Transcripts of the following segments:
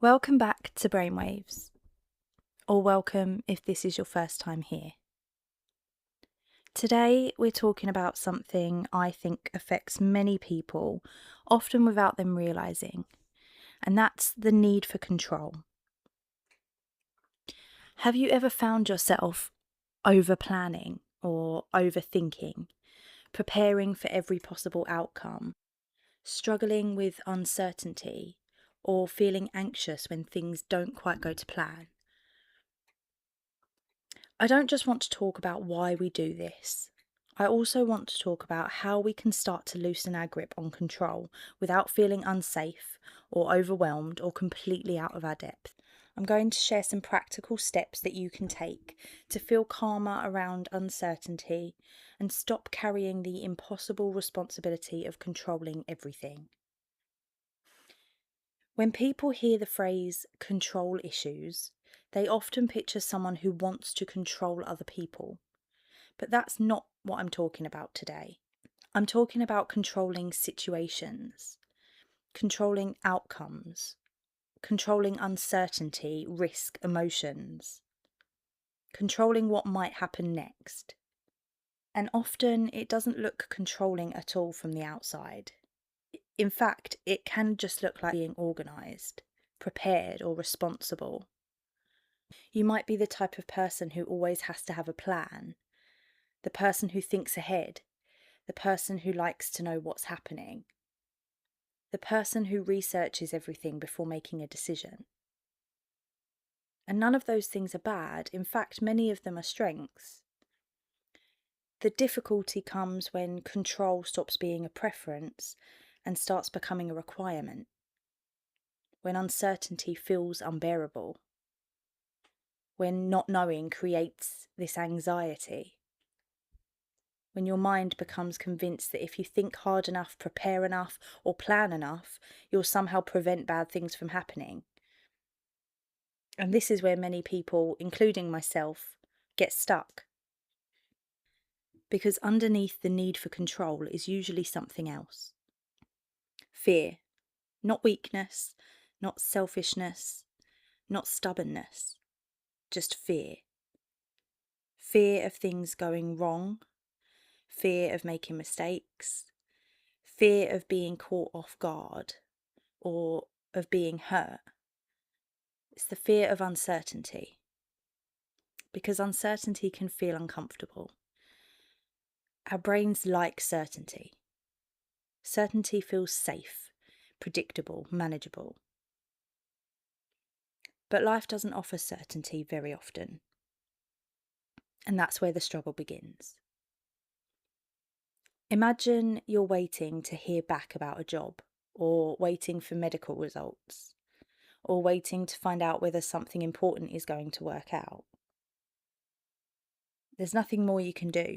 Welcome back to Brainwaves, or welcome if this is your first time here. Today, we're talking about something I think affects many people, often without them realising, and that's the need for control. Have you ever found yourself over planning or overthinking, preparing for every possible outcome, struggling with uncertainty, or feeling anxious when things don't quite go to plan? I don't just want to talk about why we do this. I also want to talk about how we can start to loosen our grip on control without feeling unsafe or overwhelmed or completely out of our depth. I'm going to share some practical steps that you can take to feel calmer around uncertainty and stop carrying the impossible responsibility of controlling everything. When people hear the phrase control issues, they often picture someone who wants to control other people. But that's not what I'm talking about today. I'm talking about controlling situations, controlling outcomes, controlling uncertainty, risk, emotions, controlling what might happen next. And often it doesn't look controlling at all from the outside. In fact, it can just look like being organised, prepared, or responsible. You might be the type of person who always has to have a plan, the person who thinks ahead, the person who likes to know what's happening, the person who researches everything before making a decision. And none of those things are bad. In fact, many of them are strengths. The difficulty comes when control stops being a preference and starts becoming a requirement, when uncertainty feels unbearable, when not knowing creates this anxiety, when your mind becomes convinced that if you think hard enough, prepare enough, or plan enough, you'll somehow prevent bad things from happening. And this is where many people, including myself, get stuck. Because underneath the need for control is usually something else. Fear. Not weakness, not selfishness, not stubbornness, just fear. Fear of things going wrong, fear of making mistakes, fear of being caught off guard, or of being hurt. It's the fear of uncertainty, because uncertainty can feel uncomfortable. Our brains like certainty. Certainty feels safe, predictable, manageable. But life doesn't offer certainty very often, and that's where the struggle begins. Imagine you're waiting to hear back about a job, or waiting for medical results, or waiting to find out whether something important is going to work out. There's nothing more you can do.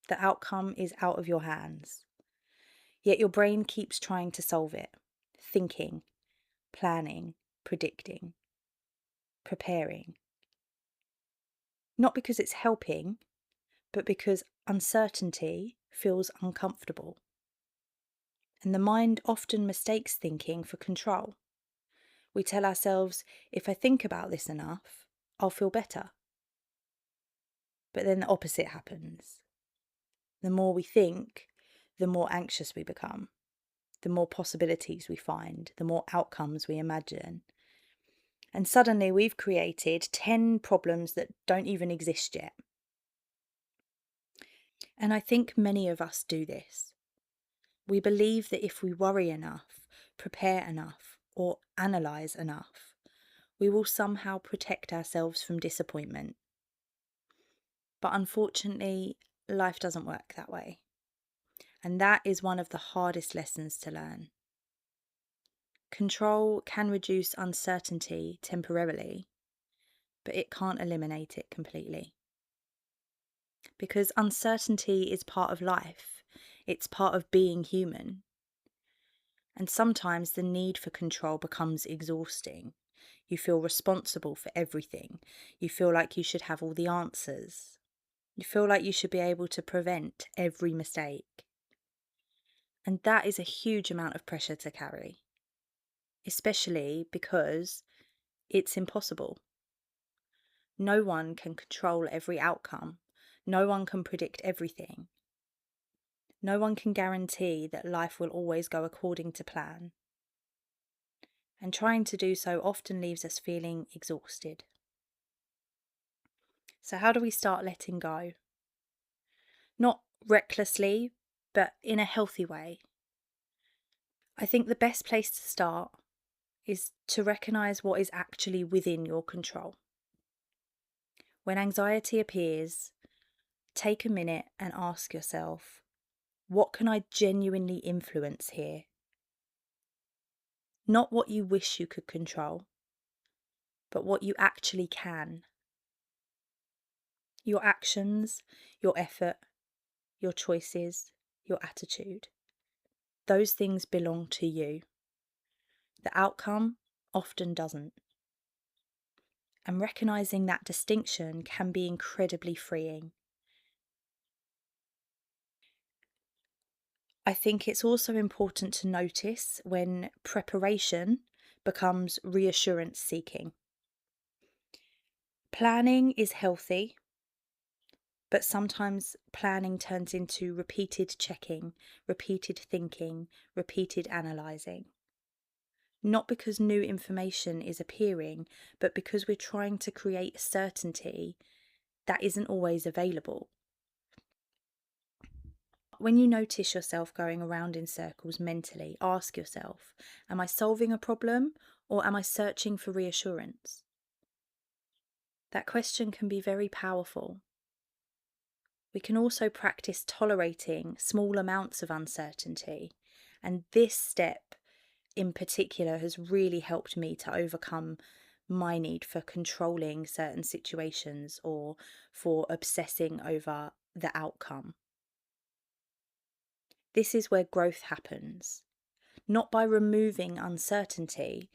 The outcome is out of your hands. Yet your brain keeps trying to solve it, thinking, planning, predicting, preparing. Not because it's helping, but because uncertainty feels uncomfortable. And the mind often mistakes thinking for control. We tell ourselves, if I think about this enough, I'll feel better. But then the opposite happens. The more we think, the more anxious we become, the more possibilities we find, the more outcomes we imagine. And suddenly we've created 10 problems that don't even exist yet. And I think many of us do this. We believe that if we worry enough, prepare enough, or analyse enough, we will somehow protect ourselves from disappointment. But unfortunately, life doesn't work that way. And that is one of the hardest lessons to learn. Control can reduce uncertainty temporarily, but it can't eliminate it completely. Because uncertainty is part of life, it's part of being human. And sometimes the need for control becomes exhausting. You feel responsible for everything. You feel like you should have all the answers. You feel like you should be able to prevent every mistake. And that is a huge amount of pressure to carry. especially because it's impossible. No one can control every outcome. No one can predict everything. No one can guarantee that life will always go according to plan. And trying to do so often leaves us feeling exhausted. So, how do we start letting go? Not recklessly, but in a healthy way. I think the best place to start is to recognise what is actually within your control. When anxiety appears, take a minute and ask yourself, what can I genuinely influence here? Not what you wish you could control, but what you actually can. Your actions, your effort, your choices, your attitude. Those things belong to you. The outcome often doesn't. And recognizing that distinction can be incredibly freeing. I think it's also important to notice when preparation becomes reassurance seeking. Planning is healthy, but sometimes planning turns into repeated checking, repeated thinking, repeated analysing. Not because new information is appearing, but because we're trying to create certainty that isn't always available. When you notice yourself going around in circles mentally, ask yourself, am I solving a problem or am I searching for reassurance? That question can be very powerful. We can also practice tolerating small amounts of uncertainty, and this step in particular has really helped me to overcome my need for controlling certain situations or for obsessing over the outcome. This is where growth happens, not by removing uncertainty,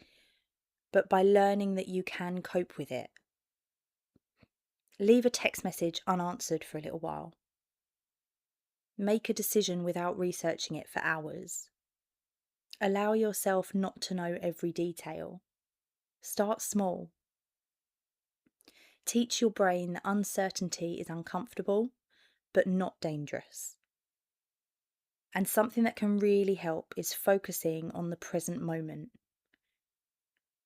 but by learning that you can cope with it. Leave a text message unanswered for a little while. Make a decision without researching it for hours. Allow yourself not to know every detail. Start small. Teach your brain that uncertainty is uncomfortable, but not dangerous. And something that can really help is focusing on the present moment.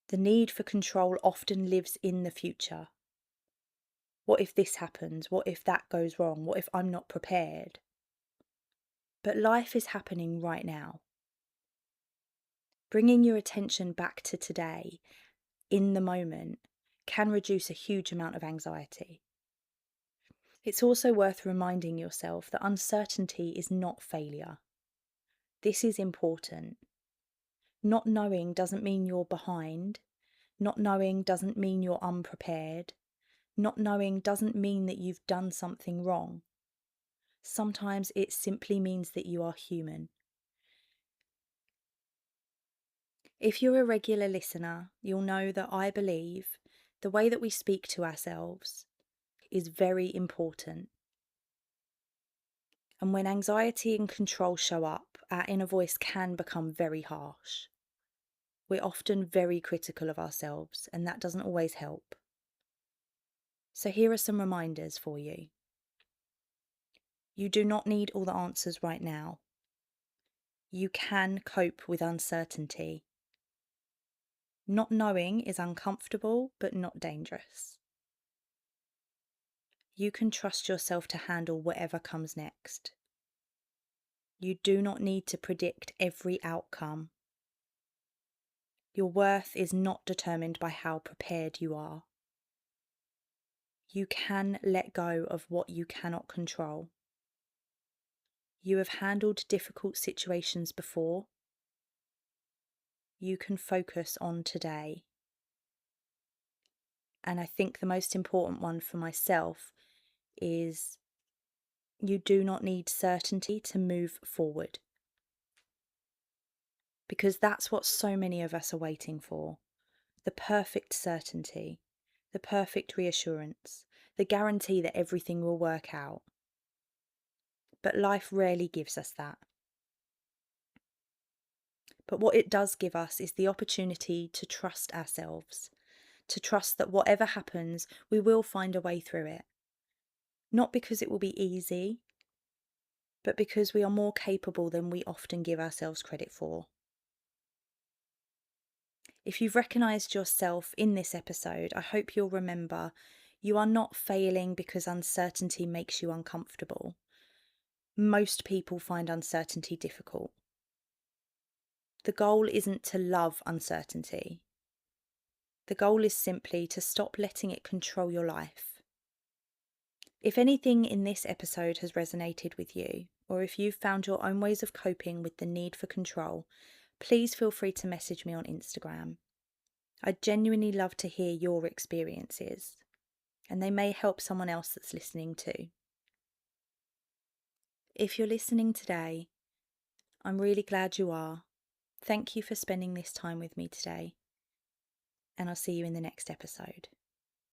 The need for control often lives in the future. What if this happens? What if that goes wrong? What if I'm not prepared? But life is happening right now. Bringing your attention back to today, in the moment, can reduce a huge amount of anxiety. It's also worth reminding yourself that uncertainty is not failure. This is important. Not knowing doesn't mean you're behind. Not knowing doesn't mean you're unprepared. Not knowing doesn't mean that you've done something wrong. Sometimes it simply means that you are human. If you're a regular listener, you'll know that I believe the way that we speak to ourselves is very important. And when anxiety and control show up, our inner voice can become very harsh. We're often very critical of ourselves, and that doesn't always help. So here are some reminders for you. You do not need all the answers right now. You can cope with uncertainty. Not knowing is uncomfortable, but not dangerous. You can trust yourself to handle whatever comes next. You do not need to predict every outcome. Your worth is not determined by how prepared you are. You can let go of what you cannot control. You have handled difficult situations before. You can focus on today. And I think the most important one for myself is you do not need certainty to move forward. Because that's what so many of us are waiting for. The perfect certainty, the perfect reassurance, the guarantee that everything will work out. But life rarely gives us that. But what it does give us is the opportunity to trust ourselves, to trust that whatever happens, we will find a way through it. Not because it will be easy, but because we are more capable than we often give ourselves credit for. If you've recognised yourself in this episode, I hope you'll remember you are not failing because uncertainty makes you uncomfortable. Most people find uncertainty difficult. The goal isn't to love uncertainty. The goal is simply to stop letting it control your life. If anything in this episode has resonated with you, or if you've found your own ways of coping with the need for control, please feel free to message me on Instagram. I'd genuinely love to hear your experiences, and they may help someone else that's listening too. If you're listening today, I'm really glad you are. Thank you for spending this time with me today, and I'll see you in the next episode.